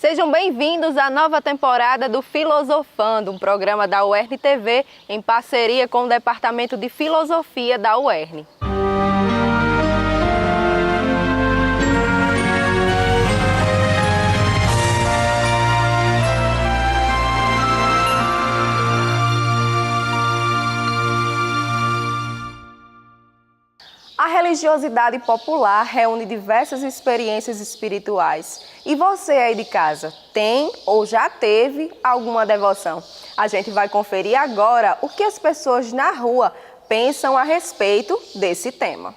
Sejam bem-vindos à nova temporada do Filosofando, um programa da UERN TV em parceria com o Departamento de Filosofia da UERN. A religiosidade popular reúne diversas experiências espirituais. E você aí de casa, tem ou já teve alguma devoção? A gente vai conferir agora o que as pessoas na rua pensam a respeito desse tema.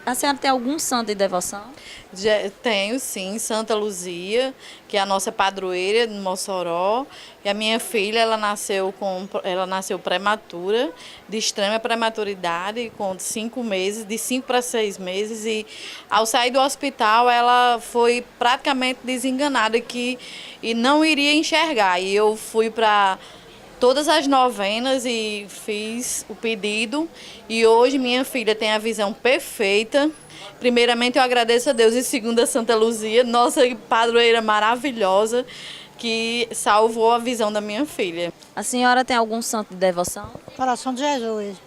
A senhora tem algum santo de devoção? Tenho sim, Santa Luzia, que é a nossa padroeira de Mossoró. E a minha filha, ela nasceu prematura, de extrema prematuridade, com 5 meses, de 5 para 6 meses. E ao sair do hospital, ela foi praticamente desenganada e não iria enxergar. E eu fui para todas as novenas e fiz o pedido. E hoje minha filha tem a visão perfeita. Primeiramente eu agradeço a Deus e segundo a Santa Luzia, nossa padroeira maravilhosa, que salvou a visão da minha filha. A senhora tem algum santo de devoção? Coração de Jesus.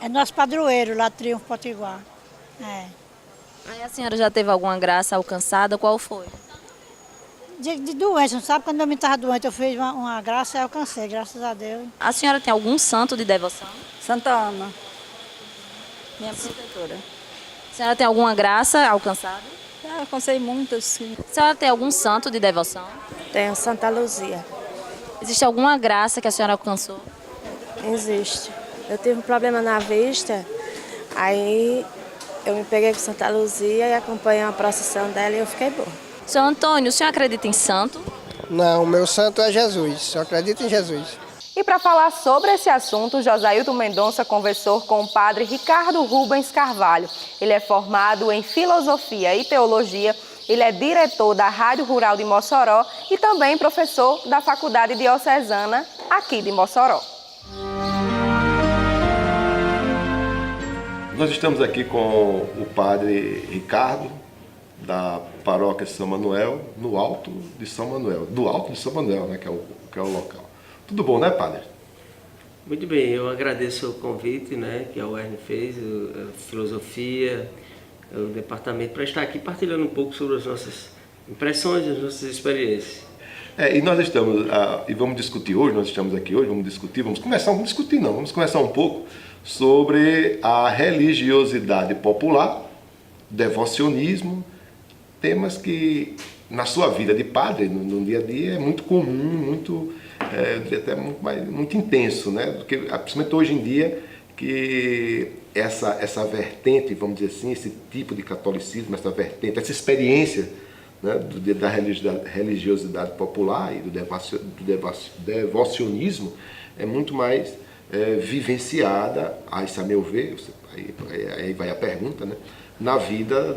É nosso padroeiro lá do Triunfo Potiguar. Aí a senhora já teve alguma graça alcançada? Qual foi? De doença, não sabe? Quando eu me estava doente, eu fiz uma graça e alcancei, graças a Deus. A senhora tem algum santo de devoção? Santa Ana, minha protetora. A senhora tem alguma graça alcançada? Já alcancei muitas, sim. A senhora tem algum santo de devoção? Tenho Santa Luzia. Existe alguma graça que a senhora alcançou? Existe. Eu tive um problema na vista, aí eu me peguei com Santa Luzia e acompanhei a procissão dela e eu fiquei boa. Seu Antônio, o senhor acredita em santo? Não, o meu santo é Jesus, eu acredito em Jesus. E para falar sobre esse assunto, Josailton Mendonça conversou com o padre Ricardo Rubens Carvalho. Ele é formado em Filosofia e Teologia, ele é diretor da Rádio Rural de Mossoró e também professor da Faculdade Diocesana aqui de Mossoró. Nós estamos aqui com o padre Ricardo, da paróquia São Manuel, no Alto de São Manuel. Do Alto de São Manuel, né, que é o local. Tudo bom, né, padre? Muito bem, eu agradeço o convite, né, que a UERN fez, a Filosofia, o departamento, para estar aqui partilhando um pouco sobre as nossas impressões, as nossas experiências. E nós estamos, e vamos discutir hoje, nós estamos aqui hoje, vamos começar um pouco sobre a religiosidade popular, devocionismo, temas que na sua vida de padre, no dia a dia, é muito comum, até muito intenso, né? Porque, principalmente hoje em dia, que essa vertente, vamos dizer assim, esse tipo de catolicismo, essa vertente, essa experiência, né, da religiosidade popular e do devocionismo é muito mais vivenciada, isso a meu ver, aí vai a pergunta, né? Na vida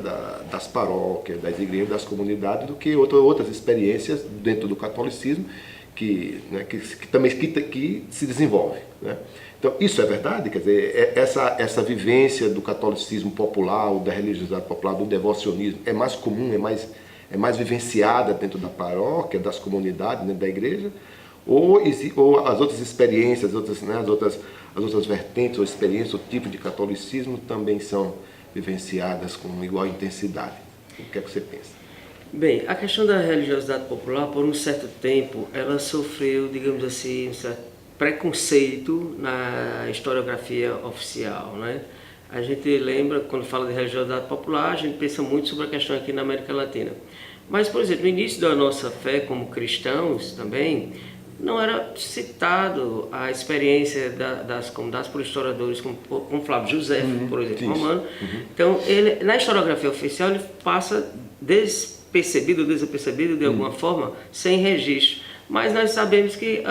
das paróquias, das igrejas, das comunidades, do que outras experiências dentro do catolicismo que se desenvolvem, né? Então, isso é verdade? Quer dizer, essa vivência do catolicismo popular, ou da religiosidade popular, do devocionismo, é mais comum, é mais vivenciada dentro da paróquia, das comunidades, dentro da igreja? Ou as outras experiências, as outras vertentes ou experiências, o tipo de catolicismo também são vivenciadas com igual intensidade? O que é que você pensa? Bem, a questão da religiosidade popular, por um certo tempo, ela sofreu, digamos assim, um certo preconceito na historiografia oficial, né? A gente lembra, quando fala de religiosidade popular, a gente pensa muito sobre a questão aqui na América Latina. Mas, por exemplo, no início da nossa fé como cristãos também, não era citado a experiência das por historiadores como Flávio José, por exemplo, romano. Então, ele, na historiografia oficial, ele passa desapercebido de alguma forma, sem registro. Mas nós sabemos que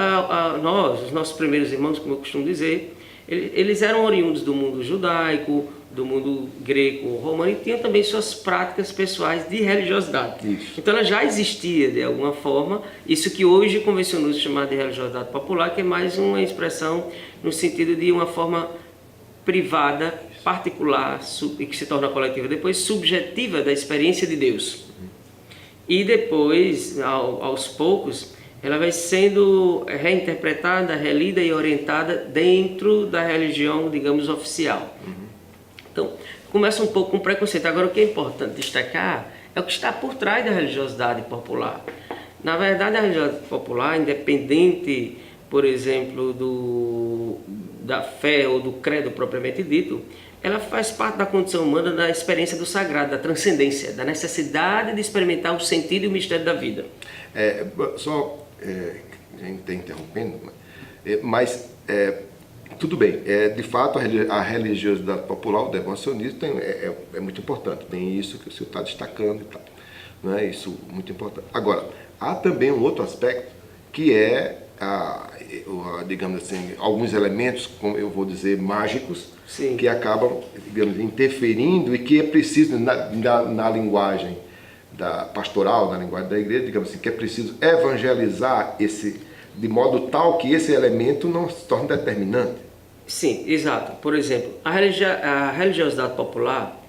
os nossos primeiros irmãos, como eu costumo dizer, eles eram oriundos do mundo judaico, do mundo greco-romano, e tinham também suas práticas pessoais de religiosidade. Isso. Então ela já existia de alguma forma, isso que hoje convencionou se chamar de religiosidade popular, que é mais uma expressão no sentido de uma forma privada, particular e que se torna coletiva, depois subjetiva da experiência de Deus. E depois, aos poucos, ela vai sendo reinterpretada, relida e orientada dentro da religião, digamos, oficial. Então, começa um pouco com preconceito. Agora, o que é importante destacar é o que está por trás da religiosidade popular. Na verdade, a religiosidade popular, independente, por exemplo, da fé ou do credo propriamente dito, ela faz parte da condição humana da experiência do sagrado, da transcendência, da necessidade de experimentar o sentido e o mistério da vida. A gente está interrompendo, mas tudo bem, de fato a religiosidade popular, o devocionismo é muito importante, tem isso que o senhor está destacando e tal, não é isso muito importante. Agora, há também um outro aspecto que é, digamos assim, alguns elementos, como eu vou dizer, mágicos, sim, que acabam, digamos, interferindo e que é preciso, na linguagem pastoral, na linguagem da igreja, digamos assim, que é preciso evangelizar de modo tal que esse elemento não se torne determinante. Sim, exato. Por exemplo, a religiosidade popular,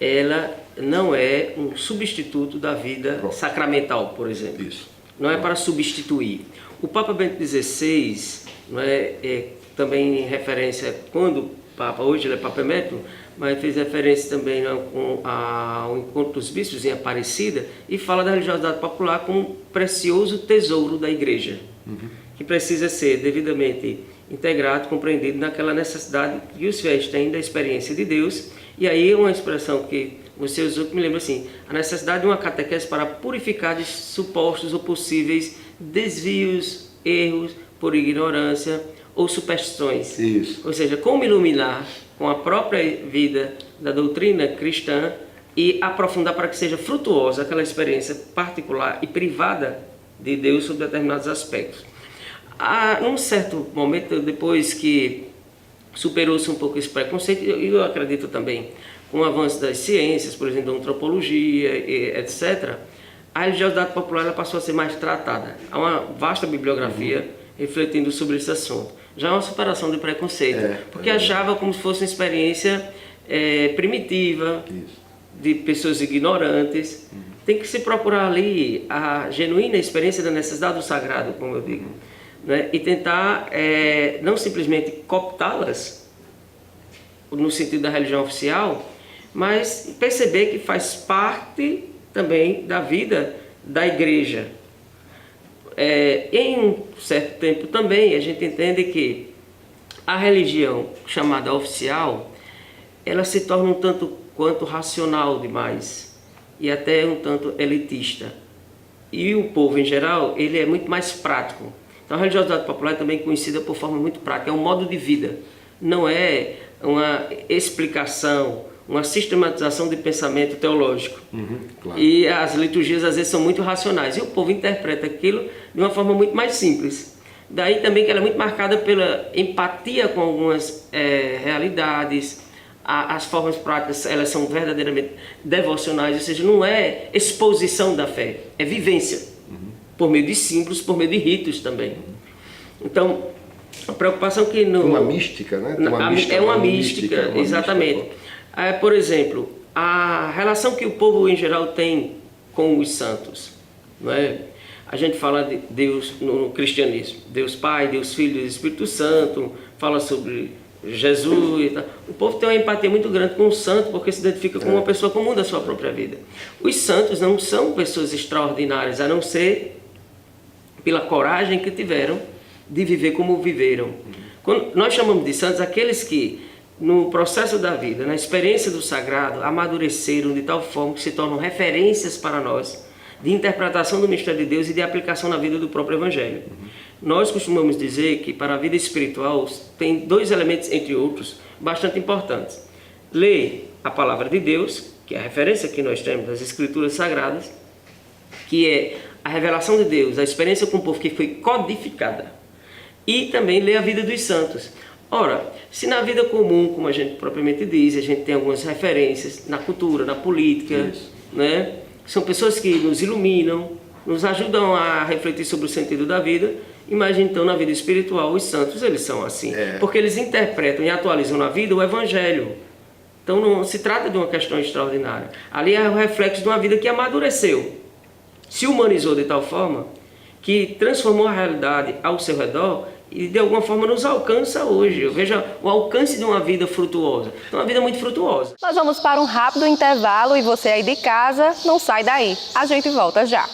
ela não é um substituto da vida sacramental, por exemplo. Isso. Não é para substituir. O Papa Bento XVI, não é também em referência, quando o Papa, hoje ele é Papa Emérito, mas fez referência também ao Encontro dos Bispos em Aparecida, e fala da religiosidade popular como um precioso tesouro da Igreja, que precisa ser devidamente integrado, compreendido naquela necessidade que os fiéis têm da experiência de Deus. E aí uma expressão que você usou que me lembra assim, a necessidade de uma catequese para purificar de supostos ou possíveis desvios, erros por ignorância ou superstições. Isso. Ou seja, como iluminar com a própria vida da doutrina cristã e aprofundar para que seja frutuosa aquela experiência particular e privada de Deus sobre determinados aspectos. Num certo momento, depois que superou-se um pouco esse preconceito, eu acredito também, com o avanço das ciências, por exemplo, da antropologia, etc., a religiosidade popular ela passou a ser mais tratada. Há uma vasta bibliografia refletindo sobre esse assunto. Já é uma superação do preconceito, porque achava como se fosse uma experiência primitiva, de pessoas ignorantes. Tem que se procurar ali a genuína experiência da necessidade do sagrado, como eu digo, né? E tentar não simplesmente cooptá-las no sentido da religião oficial, mas perceber que faz parte também da vida da igreja. Em um certo tempo também a gente entende que a religião chamada oficial, ela se torna um tanto quanto racional demais e até um tanto elitista. E o povo em geral, ele é muito mais prático. Então a religiosidade popular é também conhecida por forma muito prática, é um modo de vida, não é uma explicação, uma sistematização de pensamento teológico. Claro. E as liturgias às vezes são muito racionais, e o povo interpreta aquilo de uma forma muito mais simples. Daí também que ela é muito marcada pela empatia com algumas realidades. As formas práticas, elas são verdadeiramente devocionais, ou seja, não é exposição da fé, é vivência, por meio de símbolos, por meio de ritos também. Então, a preocupação que uma mística, né? É uma mística, exatamente. Por exemplo, a relação que o povo em geral tem com os santos, não é? A gente fala de Deus no cristianismo, Deus Pai, Deus Filho, Deus Espírito Santo, fala sobre Jesus e tal. O povo tem uma empatia muito grande com o santo, porque se identifica com uma pessoa comum da sua própria vida. Os santos não são pessoas extraordinárias, a não ser pela coragem que tiveram de viver como viveram. Quando nós chamamos de santos aqueles que, no processo da vida, na experiência do sagrado, amadureceram de tal forma que se tornam referências para nós de interpretação do mistério de Deus e de aplicação na vida do próprio Evangelho. Nós costumamos dizer que para a vida espiritual tem dois elementos, entre outros, bastante importantes. Ler a palavra de Deus, que é a referência que nós temos das Escrituras Sagradas, que é a revelação de Deus, a experiência com o povo que foi codificada, e também ler a vida dos santos. Ora, se na vida comum, como a gente propriamente diz, a gente tem algumas referências na cultura, na política, né? São pessoas que nos iluminam, nos ajudam a refletir sobre o sentido da vida, Imagina então na vida espiritual, os santos eles são assim, porque eles interpretam e atualizam na vida o Evangelho. Então não se trata de uma questão extraordinária. Ali é o reflexo de uma vida que amadureceu, se humanizou de tal forma que transformou a realidade ao seu redor e de alguma forma nos alcança hoje. Eu vejo o alcance de uma vida frutuosa. Então, uma vida muito frutuosa. Nós vamos para um rápido intervalo e você aí de casa, não sai daí. A gente volta já.